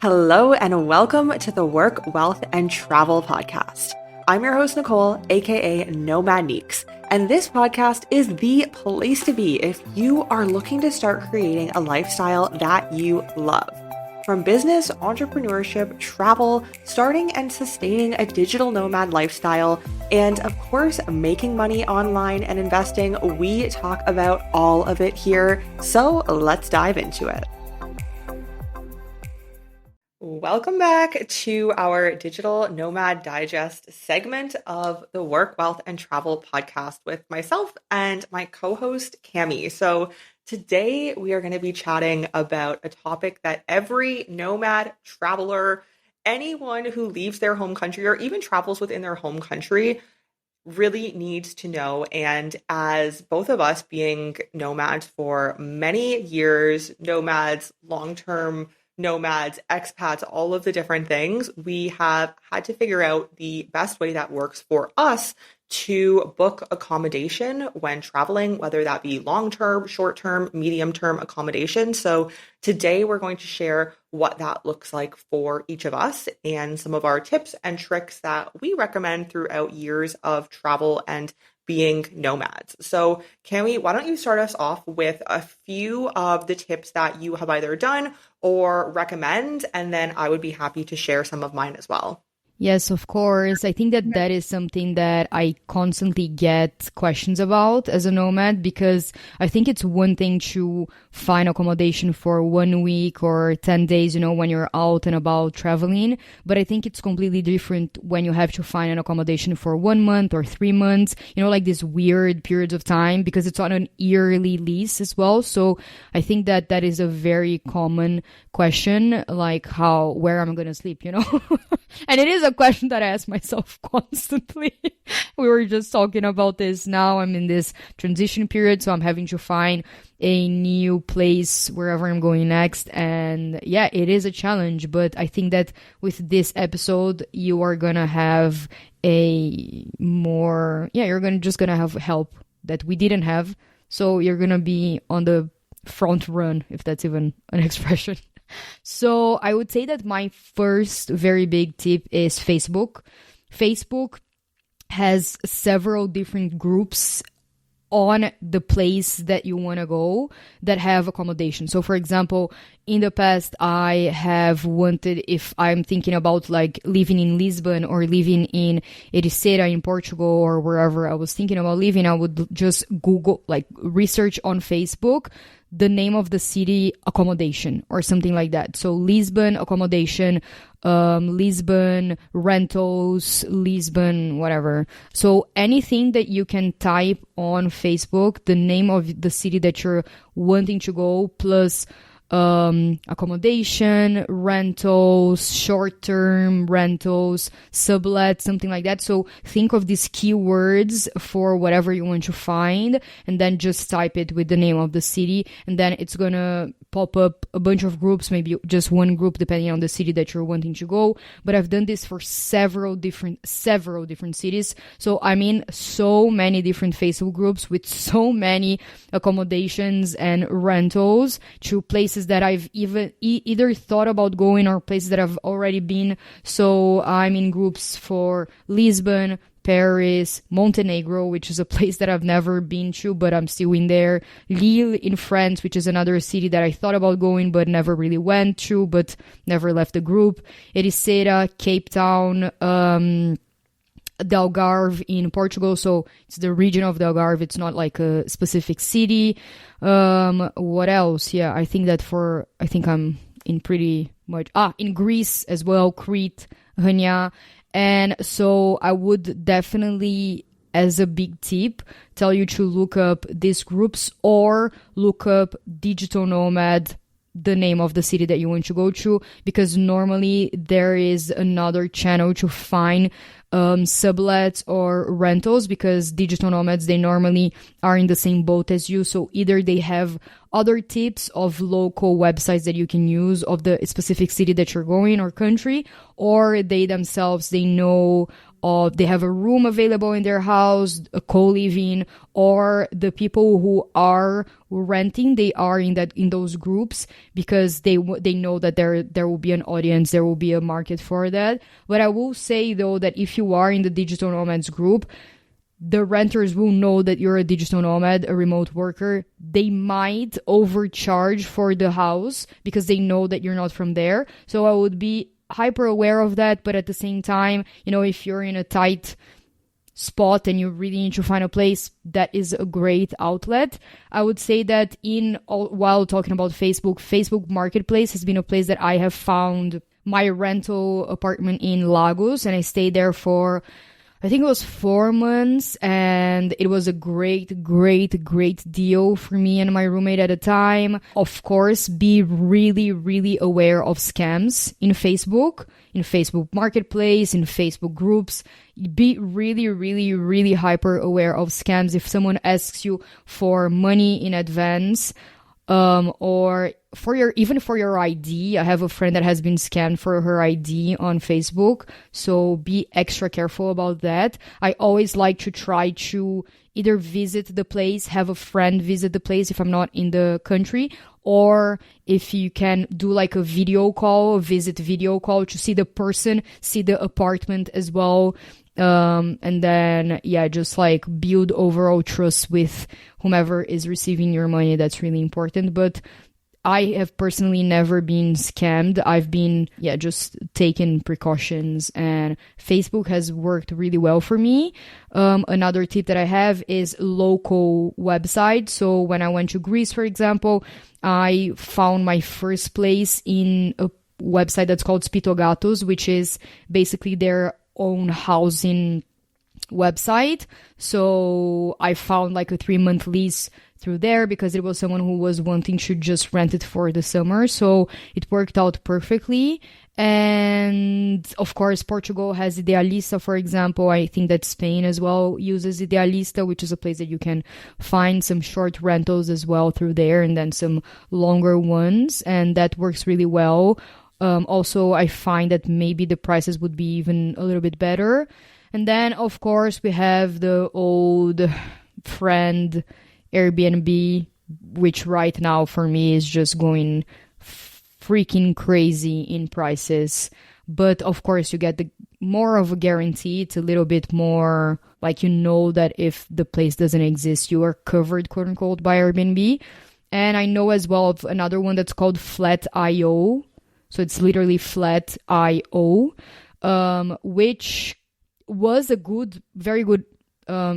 Hello and welcome to the Work, Wealth, and Travel podcast. I'm your host, Nicole, aka Nomad Neeks, and this podcast is the place to be if you are looking to start creating a lifestyle that you love. From business, entrepreneurship, travel, starting and sustaining a digital nomad lifestyle, and of course, making money online and investing, we talk about all of it here. So let's dive into it. Welcome back to our Digital Nomad Digest segment of the Work, Wealth, and Travel podcast with myself and my co-host, Cami. So today we are going to be chatting about a topic that every nomad, traveler, anyone who leaves their home country or even travels within their home country really needs to know. And as both of us being nomads for many years, nomads, long-term nomads, expats, all of the different things, we have had to figure out the best way that works for us to book accommodation when traveling, whether that be long-term, short-term, medium-term accommodation. So today we're going to share what that looks like for each of us and some of our tips and tricks that we recommend throughout years of travel and being nomads. So Cami, why don't you start us off with a few of the tips that you have either done or recommend, and then I would be happy to share some of mine as well. Yes, of course. I think that is something that I constantly get questions about as a nomad, because I think it's one thing to find accommodation for 1 week or 10 days, when you're out and about traveling. But I think it's completely different when you have to find an accommodation for 1 month or 3 months, like these weird periods of time, because it's on an yearly lease as well. So I think that is a very common question, like where am I going to sleep, And it is a question that I ask myself constantly. We were just talking about this. Now I'm in this transition period, so I'm having to find a new place wherever I'm going next. And yeah, it is a challenge, but I think that with this episode, you are going to have just going to have help that we didn't have. So you're going to be on the front run, if that's even an expression. So I would say that my first very big tip is Facebook. Facebook has several different groups on the place that you want to go that have accommodation. So for example, in the past, I have wanted, if I'm thinking about like living in Lisbon or living in Ericeira in Portugal or wherever I was thinking about living, I would just Google, like research on Facebook the name of the city accommodation or something like that. So Lisbon accommodation, Lisbon rentals, Lisbon whatever. So anything that you can type on Facebook, the name of the city that you're wanting to go, plus accommodation, rentals, short-term rentals, sublet, something like that. So think of these keywords for whatever you want to find, and then just type it with the name of the city, and then it's gonna pop up a bunch of groups, maybe just one group depending on the city that you're wanting to go. But I've done this for several different cities. So I'm in so many different Facebook groups with so many accommodations and rentals to places that I've even either thought about going or places that I've already been. So I'm in groups for Lisbon, Paris, Montenegro, which is a place that I've never been to, but I'm still in there. Lille in France, which is another city that I thought about going, but never really went to, but never left the group. Ericeira, Cape Town, Algarve in Portugal, so it's the region of the Algarve, it's not like a specific city. What else? Yeah, I think I'm in pretty much in Greece as well, Crete, Hania. And so I would definitely, as a big tip, tell you to look up these groups or look up Digital Nomad, the name of the city that you want to go to, because normally there is another channel to find sublets or rentals, because digital nomads, they normally are in the same boat as you. So either they have other tips of local websites that you can use of the specific city that you're going or country, or they themselves, they know of they have a room available in their house, a co-living, or the people who are renting, they are in those groups because they know that there will be an audience, there will be a market for that. But I will say though that if you are in the digital nomads group, the renters will know that you're a digital nomad, a remote worker. They might overcharge for the house because they know that you're not from there. So I would be hyper aware of that. But at the same time, if you're in a tight spot and you really need to find a place, that is a great outlet. I would say that while talking about Facebook Marketplace has been a place that I have found my rental apartment in Lagos, and I stayed there for I think it was 4 months, and it was a great, great, great deal for me and my roommate at the time. Of course, be really, really aware of scams in Facebook Marketplace, in Facebook groups. Be really, really, really hyper aware of scams. If someone asks you for money in advance, or for your ID. I have a friend that has been scammed for her ID on Facebook, so be extra careful about that. I always like to try to either visit the place, have a friend visit the place if I'm not in the country, or if you can do like a video call, to see the person, see the apartment as well. And then, just like build overall trust with whomever is receiving your money. That's really important. But I have personally never been scammed. I've been, just taking precautions, and Facebook has worked really well for me. Another tip that I have is local websites. So when I went to Greece, for example, I found my first place in a website that's called Spitogatos, which is basically their own housing website. So I found like a 3-month lease through there because it was someone who was wanting to just rent it for the summer. So it worked out perfectly. And of course, Portugal has Idealista, for example. I think that Spain as well uses Idealista, which is a place that you can find some short rentals as well through there, and then some longer ones. And that works really well. Also, I find that maybe the prices would be even a little bit better. And then, of course, we have the old friend Airbnb, which right now for me is just going freaking crazy in prices. But of course, you get more of a guarantee. It's a little bit more like that if the place doesn't exist, you are covered, quote unquote, by Airbnb. And I know as well of another one that's called Flat.io. So it's literally Flat.io, which was very good.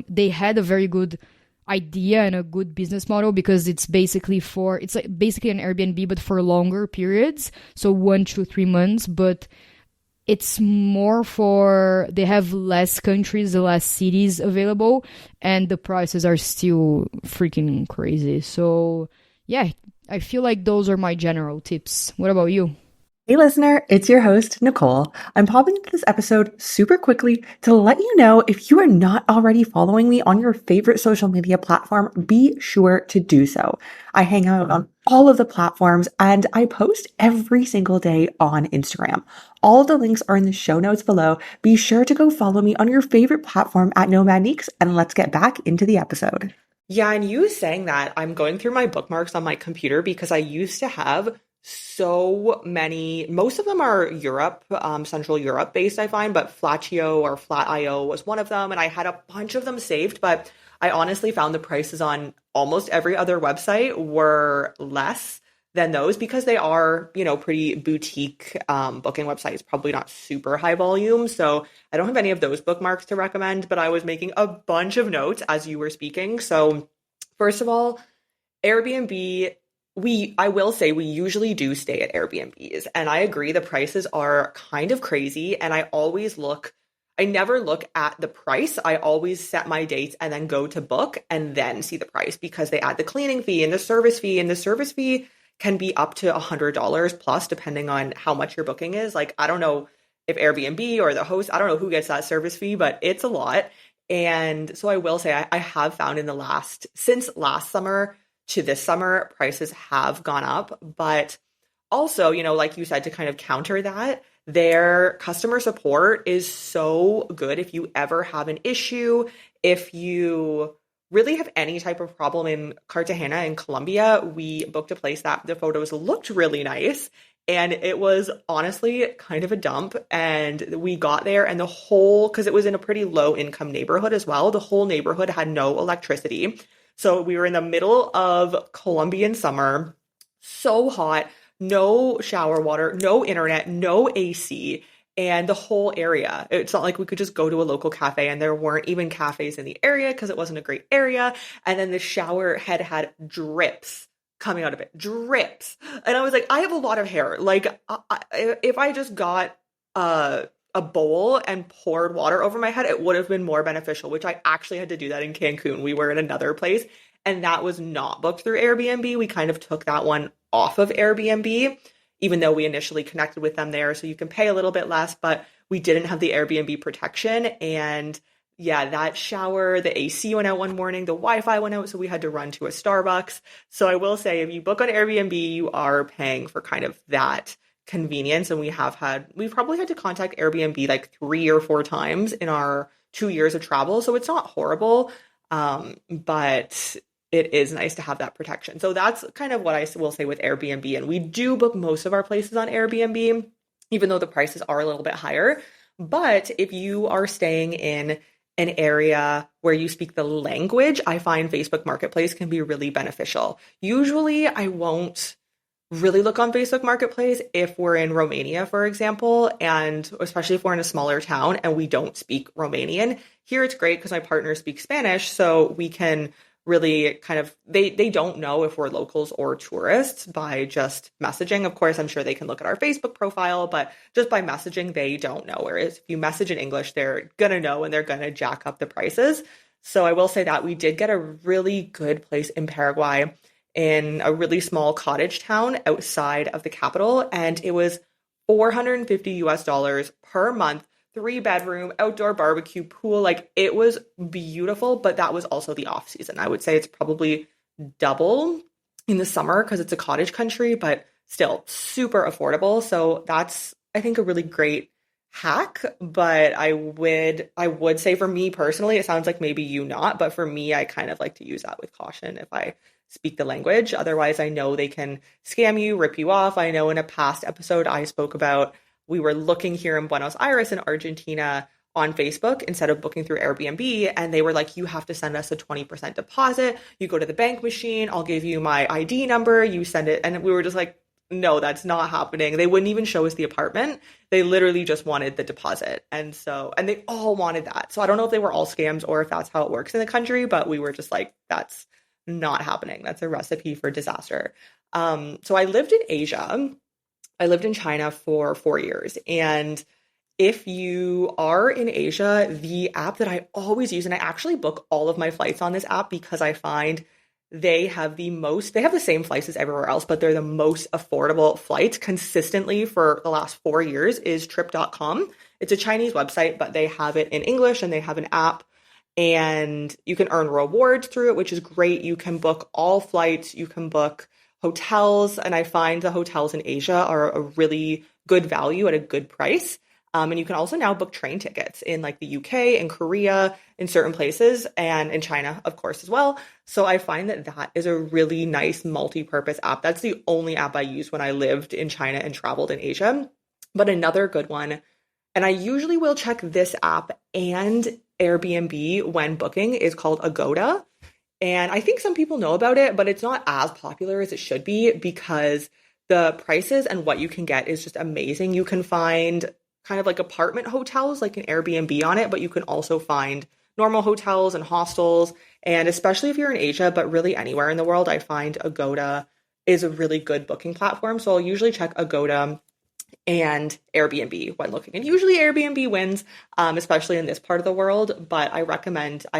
They had a very good idea and a good business model because it's basically basically an Airbnb, but for longer periods. So 1 to 3 months, but it's more they have less countries, less cities available, and the prices are still freaking crazy. So I feel like those are my general tips. What about you? Hey listener, it's your host, Nicole. I'm popping into this episode super quickly to let you know if you are not already following me on your favorite social media platform, be sure to do so. I hang out on all of the platforms and I post every single day on Instagram. All of the links are in the show notes below. Be sure to go follow me on your favorite platform at Nomad, and let's get back into the episode. Yeah, and you saying that, I'm going through my bookmarks on my computer because I used to have so many. Most of them are Europe, Central Europe based, I find, but Flatio or Flat.io was one of them. And I had a bunch of them saved, but I honestly found the prices on almost every other website were less than those because they are, pretty boutique booking websites, probably not super high volume. So I don't have any of those bookmarks to recommend, but I was making a bunch of notes as you were speaking. So first of all, Airbnb, I will say we usually do stay at Airbnbs, and I agree the prices are kind of crazy, and I never look at the price. I always set my dates and then go to book and then see the price because they add the cleaning fee and the service fee can be up to $100 plus depending on how much your booking is. Like, I don't know if Airbnb or the host, I don't know who gets that service fee, but it's a lot. And so I will say I have found since last summer to this summer, prices have gone up. But also, like you said, to kind of counter that, Their customer support is so good. If you ever have an issue, if you really have any type of problem in Cartagena in Colombia, we booked a place that the photos looked really nice. And it was honestly kind of a dump. And we got there, and because it was in a pretty low income neighborhood as well, the whole neighborhood had no electricity. So we were in the middle of Colombian summer, so hot, no shower water, no internet, no AC, and the whole area. It's not like we could just go to a local cafe, and there weren't even cafes in the area because it wasn't a great area. And then the shower head had drips coming out of it, drips. And I was like, I have a lot of hair. Like, if I just got a bowl and poured water over my head, it would have been more beneficial, which I actually had to do that in Cancun. We were in another place, and that was not booked through Airbnb. We kind of took that one off of Airbnb, even though we initially connected with them there. So you can pay a little bit less, but we didn't have the Airbnb protection. And yeah, that shower, the AC went out one morning, the Wi-Fi went out, so we had to run to a Starbucks. So I will say, if you book on Airbnb, you are paying for kind of that convenience. And we've probably had to contact Airbnb like 3 or 4 times in our 2 years of travel. So it's not horrible. But it is nice to have that protection. So that's kind of what I will say with Airbnb. And we do book most of our places on Airbnb, even though the prices are a little bit higher. But if you are staying in an area where you speak the language, I find Facebook Marketplace can be really beneficial. Usually I won't really look on Facebook Marketplace if we're in Romania, for example, and especially if we're in a smaller town and we don't speak Romanian. Here it's great because my partner speaks Spanish, so we can really kind of, they don't know if we're locals or tourists by just messaging. Of course, I'm sure they can look at our Facebook profile, but just by messaging, they don't know. Whereas if you message in English, they're gonna know and they're gonna jack up the prices. So I will say that we did get a really good place in Paraguay in a really small cottage town outside of the capital, and it was $450 per month, 3 bedroom, outdoor barbecue, pool. Like, it was beautiful, but that was also the off season. I would say it's probably double in the summer because it's a cottage country, but still super affordable. So that's, I think, a really great hack. But I would say, for me personally, it sounds like maybe you not, but for me, I kind of like to use that with caution if I speak the language. Otherwise, I know they can scam you, rip you off. I know in a past episode I spoke about, we were looking here in Buenos Aires in Argentina on Facebook instead of booking through Airbnb. And they were like, you have to send us a 20% deposit. You go to the bank machine. I'll give you my ID number. You send it. And we were just like, no, that's not happening. They wouldn't even show us the apartment. They literally just wanted the deposit. And they all wanted that. So I don't know if they were all scams or if that's how it works in the country, but we were just like, that's not happening. That's a recipe for disaster. So I lived in Asia. I lived in China for 4 years. And if you are in Asia, the app that I always use, and I actually book all of my flights on this app because I find they have the same flights as everywhere else, but they're the most affordable flights consistently for the last 4 years, is trip.com. It's a Chinese website, but they have it in English and they have an app, and you can earn rewards through it, which is great. You can book all flights, you can book hotels, and I find the hotels in Asia are a really good value at a good price. And you can also now book train tickets in like the UK and Korea, in certain places, and in China, of course, as well. So I find that is a really nice multi-purpose app. That's the only app I used when I lived in China and traveled in Asia. But another good one, and I usually will check this app and Airbnb when booking, is called Agoda. And I think some people know about it, but it's not as popular as it should be because the prices and what you can get is just amazing. You can find kind of like apartment hotels, like an Airbnb on it, but you can also find normal hotels and hostels. And especially if you're in Asia, but really anywhere in the world, I find Agoda is a really good booking platform. So I'll usually check Agoda and Airbnb when looking. And usually Airbnb wins, especially in this part of the world. But I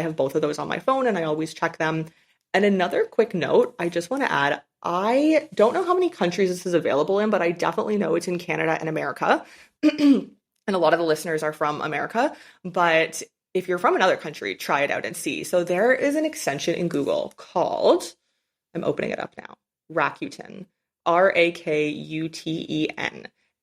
have both of those on my phone and I always check them. And another quick note, I just want to add, I don't know how many countries this is available in, but I definitely know it's in Canada and America. And a lot of the listeners are from America. But if you're from another country, try it out and see. So there is an extension in Google called, I'm opening it up now, Rakuten, Rakuten.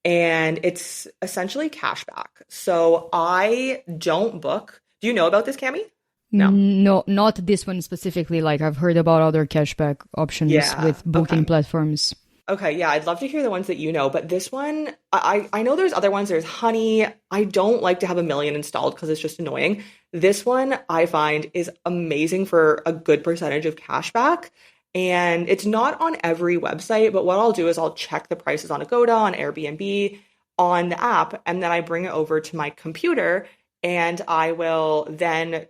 and it's essentially cashback. So I don't book. Do you know about this, Cami? No. No, not this one specifically. Like I've heard about other cashback options Yeah. with booking Okay. platforms. Okay, yeah, I'd love to hear the ones that you know, but this one, I know there's other ones. There's Honey. I don't like to have a million installed because it's just annoying. This one I find is amazing for a good percentage of cashback. And it's not on every website, but what I'll do is I'll check the prices on Agoda, on Airbnb, on the app, and then I bring it over to my computer and I will then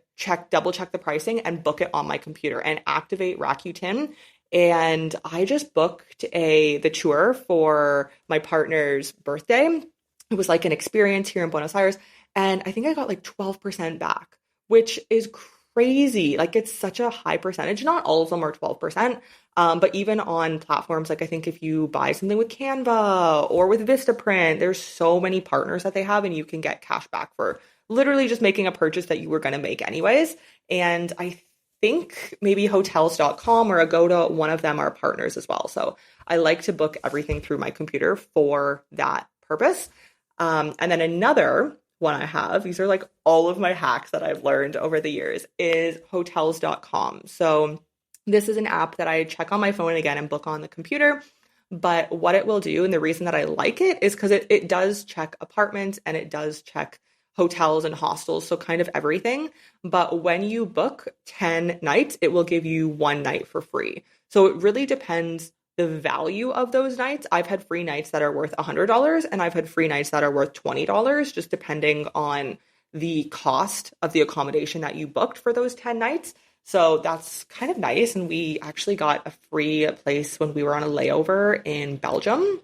double check the pricing and book it on my computer and activate Rakuten, and I just booked the tour for my partner's birthday. It was like an experience here in Buenos Aires, and I think I got like 12% back, which is crazy. Like it's such a high percentage. Not all of them are 12%. But even on platforms, like I think if you buy something with Canva or with Vistaprint, there's so many partners that they have, and you can get cash back for literally just making a purchase that you were going to make anyways. And I think maybe hotels.com or Agoda, one of them are partners as well. So I like to book everything through my computer for that purpose. And then another one I have, these are like all of my hacks that I've learned over the years, is hotels.com. So this is an app that I check on my phone again and book on the computer. But what it will do, and the reason that I like it, is because it does check apartments and it does check hotels and hostels, so kind of everything. But when you book 10 nights, it will give you one night for free. So it really depends the value of those nights. I've had free nights that are worth $100 and I've had free nights that are worth $20, just depending on the cost of the accommodation that you booked for those 10 nights. So that's kind of nice. And we actually got a free place when we were on a layover in Belgium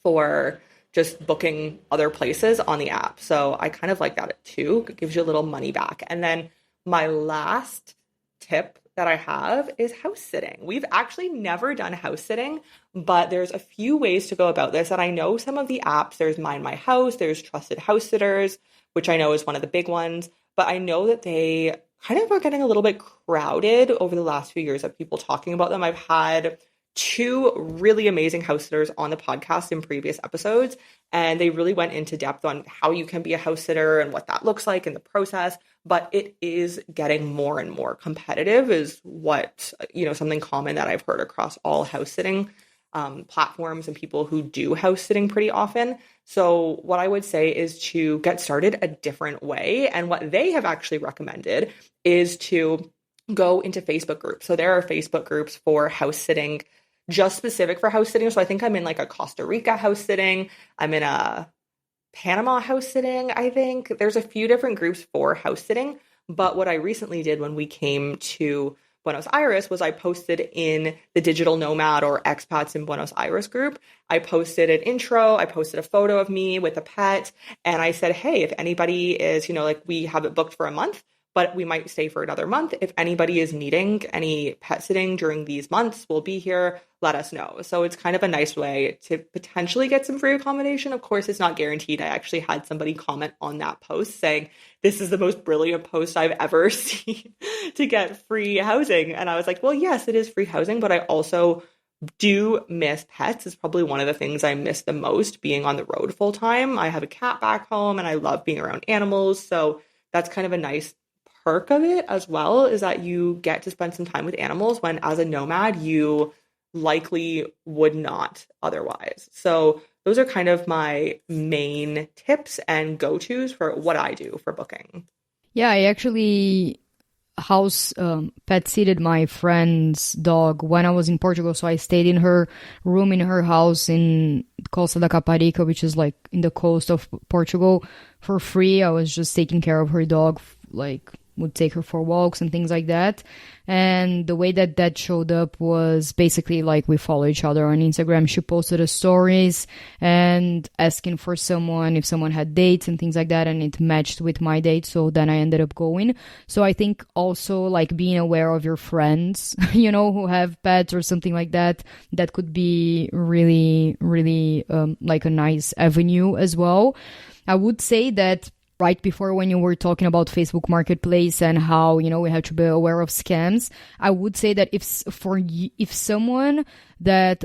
for just booking other places on the app. So I kind of like that too. It gives you a little money back. And then my last tip that I have is house sitting. We've actually never done house sitting, but there's a few ways to go about this. And I know some of the apps, there's Mind My House, there's Trusted House Sitters, which I know is one of the big ones, but I know that they kind of are getting a little bit crowded over the last few years of people talking about them. I've had two really amazing house sitters on the podcast in previous episodes, and they really went into depth on how you can be a house sitter and what that looks like in the process. But it is getting more and more competitive, is what, something common that I've heard across all house sitting platforms and people who do house sitting pretty often. So what I would say is to get started a different way. And what they have actually recommended is to go into Facebook groups. So there are Facebook groups for house sitting, just specific for house sitting. So I think I'm in like a Costa Rica house sitting. I'm in a Panama house sitting, I think. There's a few different groups for house sitting. But what I recently did when we came to Buenos Aires was I posted in the Digital Nomad or Expats in Buenos Aires group. I posted an intro, I posted a photo of me with a pet, and I said, hey, if anybody is, like we have it booked for a month, but we might stay for another month. If anybody is needing any pet sitting during these months, we'll be here. Let us know. So it's kind of a nice way to potentially get some free accommodation. Of course, it's not guaranteed. I actually had somebody comment on that post saying, this is the most brilliant post I've ever seen to get free housing. And I was like, well, yes, it is free housing, but I also do miss pets. It's probably one of the things I miss the most, being on the road full time. I have a cat back home and I love being around animals. So that's kind of a nice perk of it as well, is that you get to spend some time with animals when as a nomad you likely would not otherwise. So those are kind of my main tips and go-tos for what I do for booking. Yeah, I actually house pet seated my friend's dog when I was in Portugal. So I stayed in her room in her house in Costa da Caparica, which is like in the coast of Portugal, for free. I was just taking care of her dog, like would take her for walks and things like that. And the way that showed up was basically like we follow each other on Instagram. She posted a stories and asking for someone, if someone had dates and things like that, and it matched with my date. So then I ended up going. So I think also like being aware of your friends, who have pets or something like that, that could be really, really like a nice avenue as well. I would say that right before, when you were talking about Facebook Marketplace and how, we have to be aware of scams, I would say that if someone that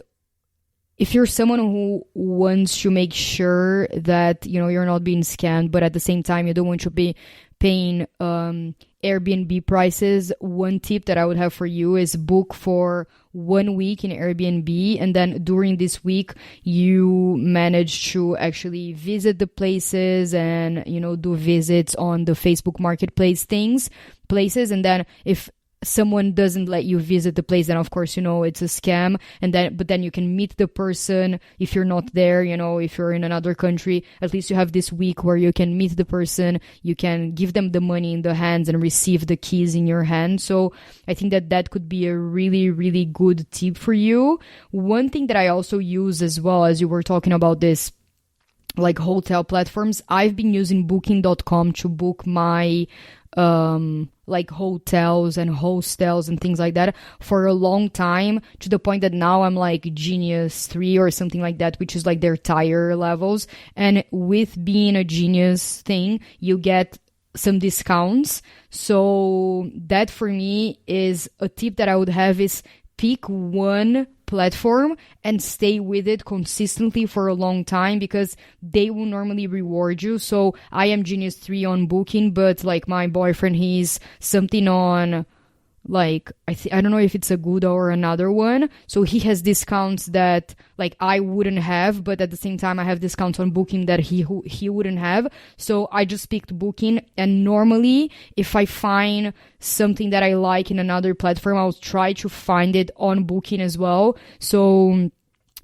if you're someone who wants to make sure that, you know, you're not being scammed, but at the same time, you don't want to be paying Airbnb prices, one tip that I would have for you is book for 1 week in Airbnb. And then during this week, you manage to actually visit the places and, you know, do visits on the Facebook Marketplace places. And then if someone doesn't let you visit the place, then of course, you know, it's a scam. But then you can meet the person if you're not there, you know, if you're in another country, at least you have this week where you can meet the person, you can give them the money in the hands and receive the keys in your hand. So I think that that could be a really, really good tip for you. One thing that I also use as well, as you were talking about this, like hotel platforms, I've been using booking.com to book my like hotels and hostels and things like that for a long time, to the point that now I'm like Genius 3 or something like that, which is like their tier levels. And with being a Genius thing, you get some discounts. So that for me is a tip that I would have, is pick one platform and stay with it consistently for a long time, because they will normally reward you. So I am Genius 3 on Booking, but like my boyfriend, he's something on, like, I don't know if it's Agoda or another one. So he has discounts that like I wouldn't have, but at the same time I have discounts on Booking that he wouldn't have. So I just picked Booking, and normally if I find something that I like in another platform, I'll try to find it on Booking as well. So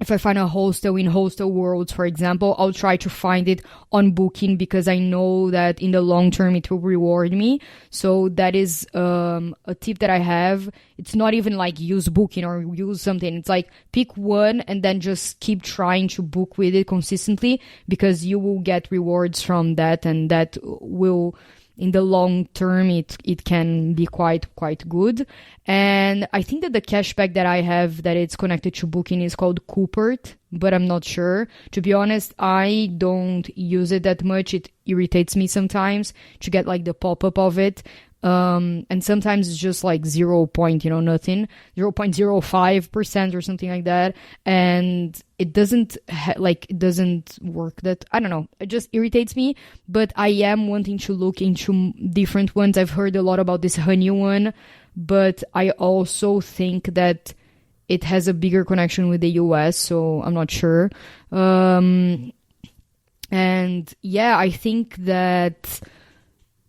if I find a hostel in Hostel Worlds, for example, I'll try to find it on Booking, because I know that in the long term it will reward me. So that is a tip that I have. It's not even like use Booking or use something. It's like pick one and then just keep trying to book with it consistently, because you will get rewards from that, and that will, in the long term, it can be quite good. And I think that the cashback that I have that it's connected to Booking is called Coopert, but I'm not sure. To be honest, I don't use it that much. It irritates me sometimes to get like the pop-up of it. And sometimes it's just like 0 point, nothing, 0.05% or something like that. And it doesn't it doesn't work that, I don't know, it just irritates me. But I am wanting to look into different ones. I've heard a lot about this Honey one, but I also think that it has a bigger connection with the US, so I'm not sure. And yeah, I think that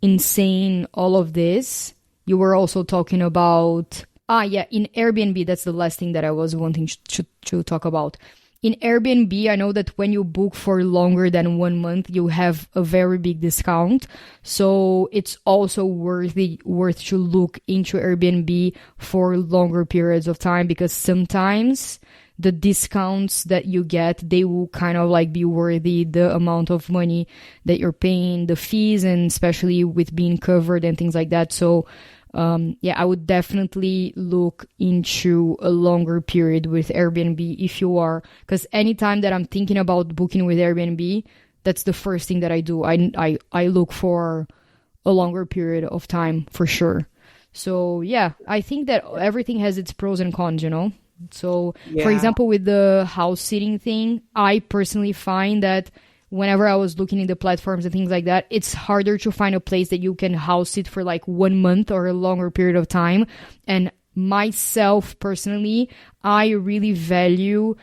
in saying all of this, you were also talking about, in Airbnb, that's the last thing that I was wanting to talk about. In Airbnb, I know that when you book for longer than 1 month, you have a very big discount. So it's also worth to look into Airbnb for longer periods of time, because sometimes the discounts that you get, they will kind of like be worthy the amount of money that you're paying, the fees, and especially with being covered and things like that. So I would definitely look into a longer period with Airbnb if you are, because anytime that I'm thinking about booking with Airbnb, that's the first thing that I do. I look for a longer period of time for sure. So yeah, I think that everything has its pros and cons, So, for example, with the house sitting thing, I personally find that whenever I was looking in the platforms and things like that, it's harder to find a place that you can house sit for like 1 month or a longer period of time. And myself personally, I really value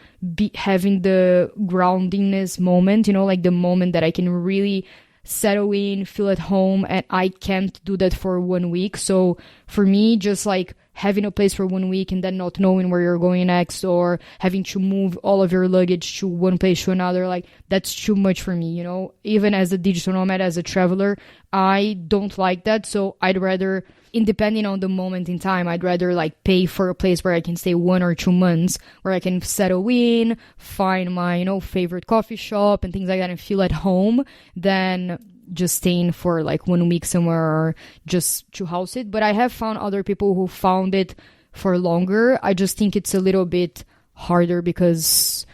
having the groundingness moment, like the moment that I can really settle in, feel at home, and I can't do that for 1 week. So for me, just like having a place for 1 week and then not knowing where you're going next, or having to move all of your luggage to one place to another, like that's too much for me, even as a digital nomad, as a traveler, I don't like that. So I'd rather, depending on the moment in time, I'd rather like pay for a place where I can stay 1 or 2 months, where I can settle in, find my favorite coffee shop and things like that, and feel at home, than just staying for like 1 week somewhere or just to house it. But I have found other people who found it for longer. I just think it's a little bit harder, because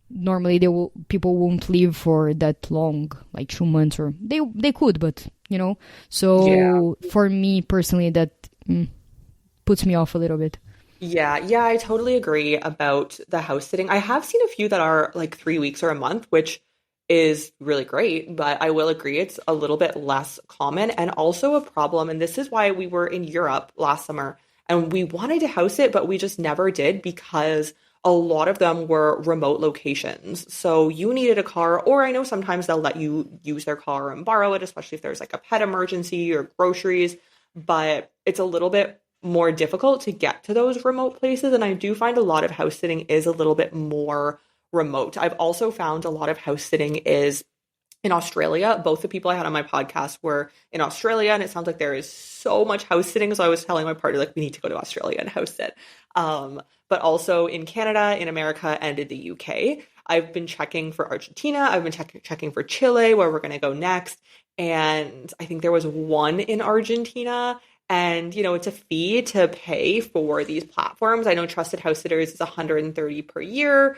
normally people won't live for that long, like 2 months, or they could, but so for me personally, that puts me off a little bit. Yeah, I totally agree about the house sitting. I have seen a few that are like 3 weeks or a month, which is really great, but I will agree it's a little bit less common and also a problem. And this is why we were in Europe last summer and we wanted to house it, but we just never did because a lot of them were remote locations. So you needed a car, or I know sometimes they'll let you use their car and borrow it, especially if there's like a pet emergency or groceries, but it's a little bit more difficult to get to those remote places. And I do find a lot of house sitting is a little bit more remote. I've also found a lot of house sitting is in Australia. Both the people I had on my podcast were in Australia, and it sounds like there is so much house sitting. So I was telling my partner, like, we need to go to Australia and house sit. But also in Canada, in America, and in the UK. I've been checking for Argentina. I've been checking for Chile, where we're going to go next. And I think there was one in Argentina. And, it's a fee to pay for these platforms. I know Trusted House Sitters is 130 per year.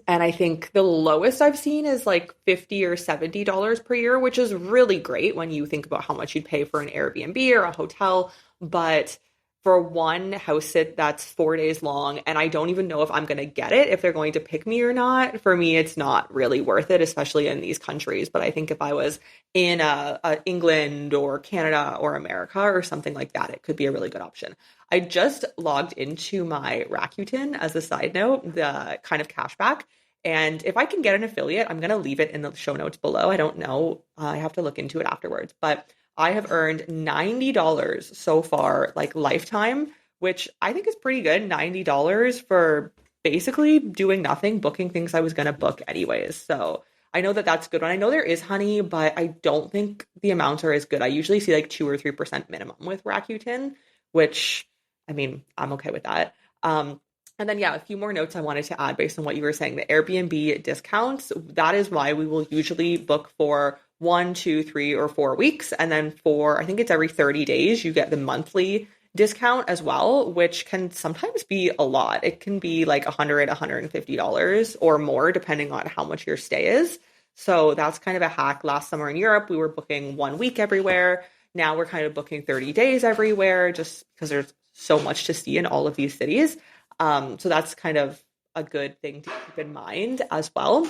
And I think the lowest I've seen is like $50 or $70 per year, which is really great when you think about how much you'd pay for an Airbnb or a hotel. But for one house sit that's 4 days long, and I don't even know if I'm going to get it, if they're going to pick me or not, for me, it's not really worth it, especially in these countries. But I think if I was in England or Canada or America or something like that, it could be a really good option. I just logged into my Rakuten as a side note, the kind of cashback. And if I can get an affiliate, I'm going to leave it in the show notes below. I don't know. I have to look into it afterwards. But I have earned $90 so far, like lifetime, which I think is pretty good. $90 for basically doing nothing, booking things I was going to book anyways. So I know that that's a good one. I know there is honey, but I don't think the amounts are as good. I usually see like 2 or 3% minimum with Rakuten, which I mean, I'm okay with that. And then, yeah, a few more notes I wanted to add based on what you were saying. The Airbnb discounts, that is why we will usually book for 1, 2, 3, or 4 weeks. And then I think it's every 30 days, you get the monthly discount as well, which can sometimes be a lot. It can be like $100, $150 or more, depending on how much your stay is. So that's kind of a hack. Last summer in Europe, we were booking 1 week everywhere. Now we're kind of booking 30 days everywhere just because there's so much to see in all of these cities. So that's kind of a good thing to keep in mind as well.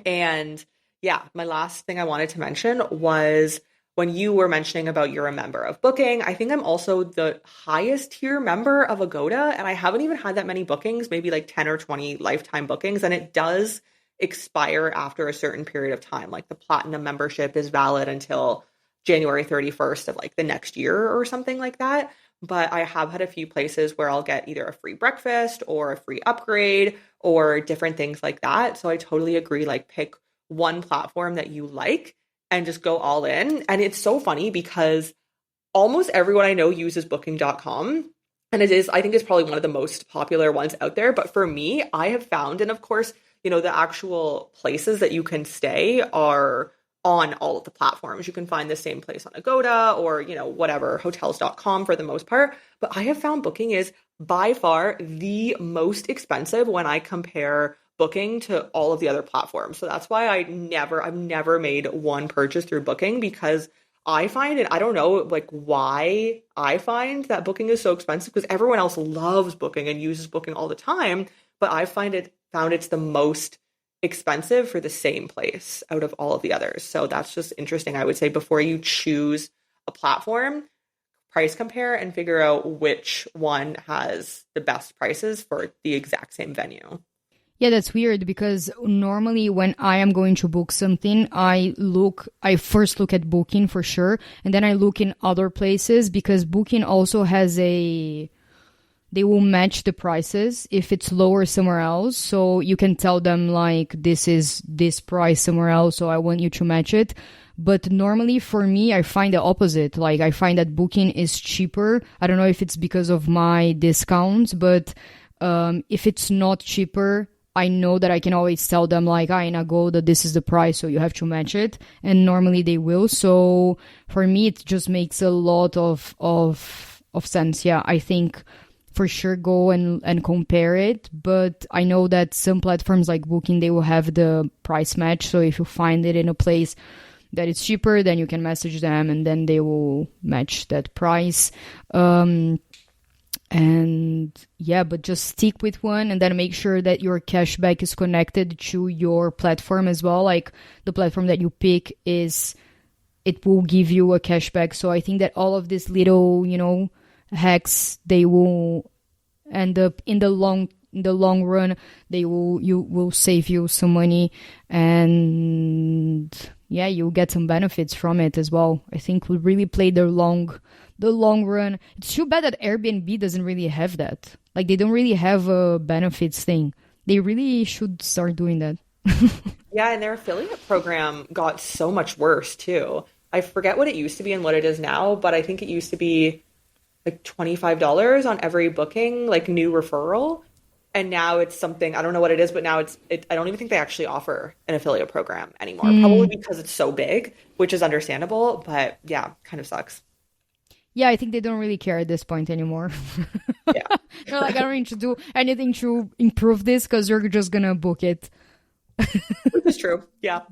And yeah, my last thing I wanted to mention was when you were mentioning about you're a member of Booking. I think I'm also the highest tier member of Agoda, and I haven't even had that many bookings, maybe like 10 or 20 lifetime bookings, and it does expire after a certain period of time. Like the platinum membership is valid until January 31st of like the next year or something like that. But I have had a few places where I'll get either a free breakfast or a free upgrade or different things like that. So I totally agree. Like pick one platform that you like and just go all in. And it's so funny because almost everyone I know uses booking.com. And I think it's probably one of the most popular ones out there. But for me, I have found, and of course, the actual places that you can stay are on all of the platforms. You can find the same place on Agoda or, whatever, hotels.com for the most part. But I have found Booking is by far the most expensive when I compare Booking to all of the other platforms. So that's why I've never made one purchase through Booking because I find it, I don't know, like why I find that Booking is so expensive because everyone else loves Booking and uses Booking all the time. But I found it's the most expensive for the same place out of all of the others. So that's just interesting. I would say before you choose a platform, price compare and figure out which one has the best prices for the exact same venue. Yeah, that's weird because normally when I am going to book something, I first look at Booking for sure, and then I look in other places because Booking also has they will match the prices if it's lower somewhere else. So you can tell them like, this is this price somewhere else, so I want you to match it. But normally for me, I find the opposite. Like I find that Booking is cheaper. I don't know if it's because of my discounts, but if it's not cheaper, I know that I can always tell them like, in Agoda, this is the price, so you have to match it. And normally they will. So for me, it just makes a lot of sense. Yeah, I think for sure go and compare it. But I know that some platforms like Booking, they will have the price match. So if you find it in a place that it's cheaper, then you can message them and then they will match that price. And yeah, but just stick with one and then make sure that your cashback is connected to your platform as well. Like the platform that you pick is, it will give you a cashback. So I think that all of these little, hacks, they will end up in the long run, you will save you some money, and yeah, you'll get some benefits from it as well. I think we really play the long run. It's too bad that Airbnb doesn't really have that. Like they don't really have a benefits thing. They really should start doing that. Yeah, and their affiliate program got so much worse too. I forget what it used to be and what it is now, but I think it used to be like $25 on every booking, like new referral. And now it's something, I don't know what it is, but now I don't even think they actually offer an affiliate program anymore. Probably because it's so big, which is understandable, but yeah, kind of sucks. Yeah, I think they don't really care at this point anymore. Yeah. They're like, I don't need to do anything to improve this because you're just gonna book it. Which is true. Yeah.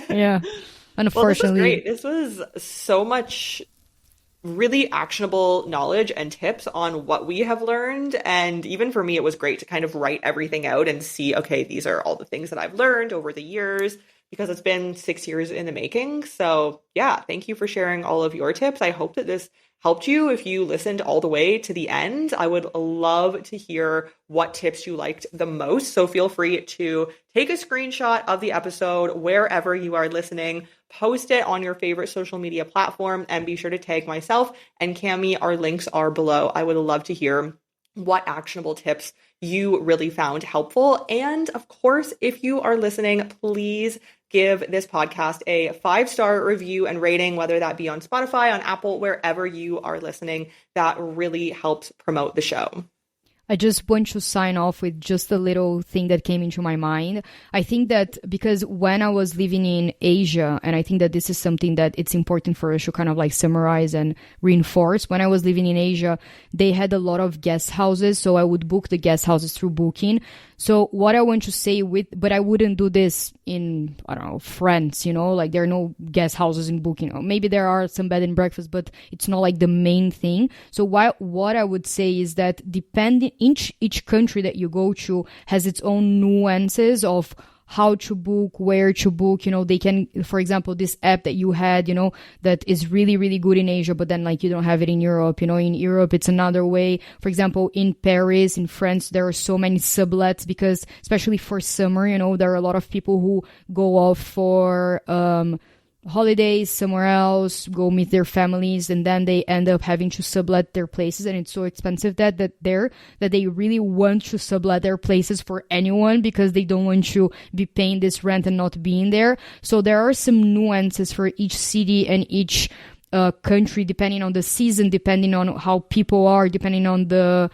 Yeah. Well, this was Unfortunately. great. This was so much really actionable knowledge and tips on what we have learned. And even for me, it was great to kind of write everything out and see, okay, these are all the things that I've learned over the years because it's been 6 years in the making. So yeah, thank you for sharing all of your tips. I hope that this helped you. If you listened all the way to the end, I would love to hear what tips you liked the most. So feel free to take a screenshot of the episode wherever you are listening, post it on your favorite social media platform, and be sure to tag myself and Cami. Our links are below. I would love to hear what actionable tips you really found helpful. And of course, if you are listening, please give this podcast a 5-star review and rating, whether that be on Spotify, on Apple, wherever you are listening. That really helps promote the show. I just want to sign off with just a little thing that came into my mind. I think that because when I was living in Asia, and I think that this is something that it's important for us to kind of like summarize and reinforce. When I was living in Asia, they had a lot of guest houses. So I would book the guest houses through Booking. So what I want to say but I wouldn't do this in, I don't know, France, like there are no guest houses in Booking. Or maybe there are some bed and breakfast, but it's not like the main thing. So what I would say is that depending, each country that you go to has its own nuances of how to book, where to book. They can, for example, this app that you had, that is really, really good in Asia, but then like you don't have it in Europe. In Europe, it's another way. For example, in Paris, in France, there are so many sublets because, especially for summer, there are a lot of people who go off for holidays somewhere else, go meet their families, and then they end up having to sublet their places, and it's so expensive that they really want to sublet their places for anyone because they don't want to be paying this rent and not being there. So there are some nuances for each city and each country, depending on the season, depending on how people are, depending on the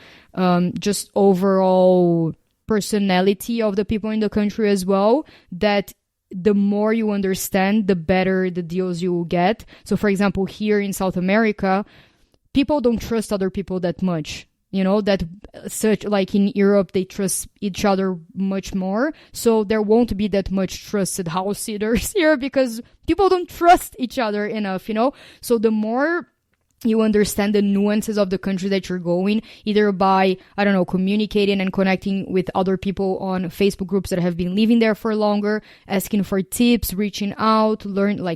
just overall personality of the people in the country as well, that the more you understand, the better the deals you will get. So, for example, here in South America, people don't trust other people that much. That such like in Europe, they trust each other much more. So there won't be that much trusted house sitters here because people don't trust each other enough, So the more you understand the nuances of the country that you're going, either by, I don't know, communicating and connecting with other people on Facebook groups that have been living there for longer, asking for tips, reaching out,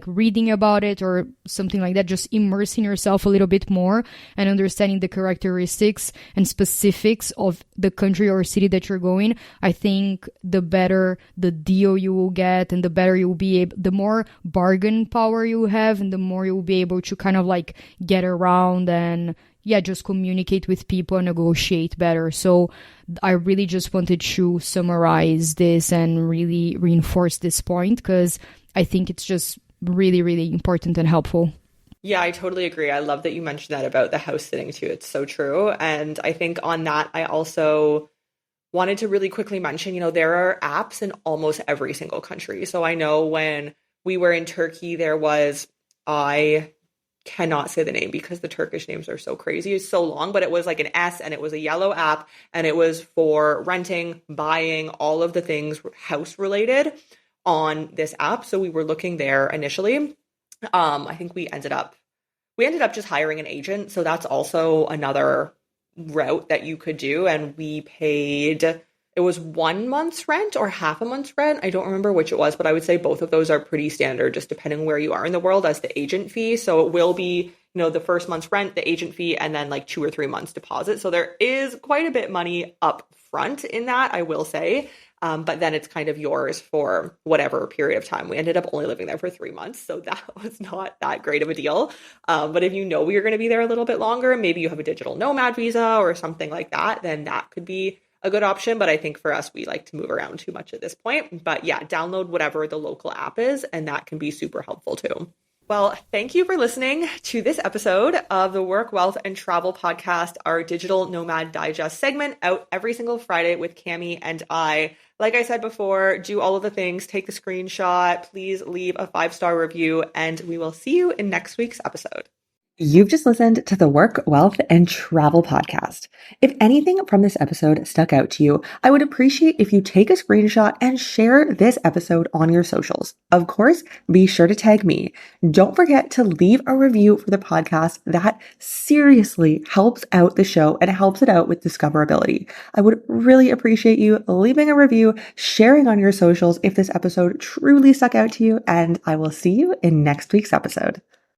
reading about it or something like that, just immersing yourself a little bit more and understanding the characteristics and specifics of the country or city that you're going. I think the better the deal you will get and the better you will be able, the more bargain power you have and the more you will be able to kind of like get around and just communicate with people and negotiate better. So I really just wanted to summarize this and really reinforce this point because I think it's just really, really important and helpful. Yeah, I totally agree. I love that you mentioned that about the house sitting too. It's so true. And I think on that, I also wanted to really quickly mention, there are apps in almost every single country. So I know when we were in Turkey, I cannot say the name because the Turkish names are so crazy. It's so long, but it was like an S and it was a yellow app and it was for renting, buying, all of the things house related on this app. So we were looking there initially. I think we ended up just hiring an agent. So that's also another route that you could do. And we paid, it was 1 month's rent or half a month's rent. I don't remember which it was, but I would say both of those are pretty standard, just depending where you are in the world as the agent fee. So it will be, the first month's rent, the agent fee, and then like 2 or 3 months deposit. So there is quite a bit money up front in that, I will say. But then it's kind of yours for whatever period of time. We ended up only living there for 3 months, so that was not that great of a deal. But if you know you're going to be there a little bit longer, maybe you have a digital nomad visa or something like that, then that could be a good option. But I think for us, we like to move around too much at this point. But yeah, download whatever the local app is, and that can be super helpful too. Well, thank you for listening to this episode of the Work, Wealth, and Travel podcast, our Digital Nomad Digest segment, out every single Friday with Cami and I. Like I said before, do all of the things, take the screenshot, please leave a 5-star review, and we will see you in next week's episode. You've just listened to the Work, Wealth, and Travel podcast. If anything from this episode stuck out to you, I would appreciate if you take a screenshot and share this episode on your socials. Of course, be sure to tag me. Don't forget to leave a review for the podcast. That seriously helps out the show and helps it out with discoverability. I would really appreciate you leaving a review, sharing on your socials if this episode truly stuck out to you, and I will see you in next week's episode.